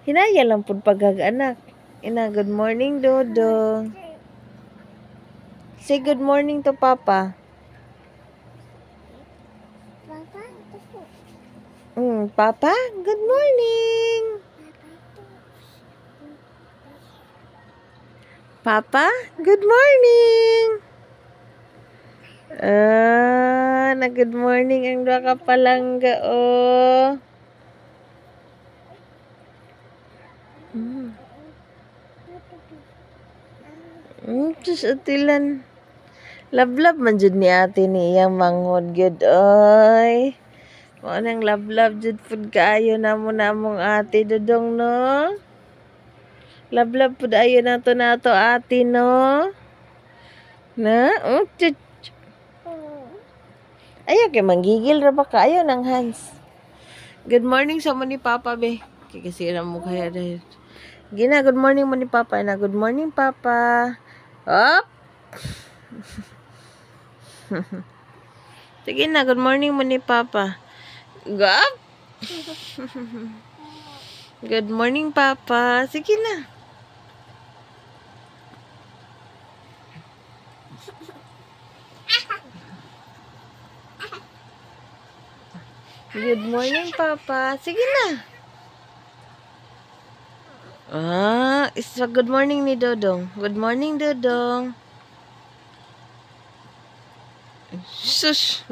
Hinaya lang pud pagag-anak. Ina, good morning, Dodong. Say good morning to Papa. Papa, good morning. Papa, good morning. Na good morning ang dua ka palangga, oh. Diyos atilan. Love man jud ni ate niya manghod gyud, oy. Mo nang love jud pud kaayo namong ate Dodong, no? Love pud ayo nato ate, no? Na? Ayaw kay manggigil ra ba kaayo ng Hans. Good morning sa mo ni Papa, be. Kikasira mo kaya dahil. Gina, good morning mo ni Papa. Na, good morning, Papa. Up! Sige na, good morning mo ni Papa. Gap! Good morning, Papa. Sige na. Good morning, Papa. Sige na. Isa good morning ni Dodong. Good morning, Dodong. Shush.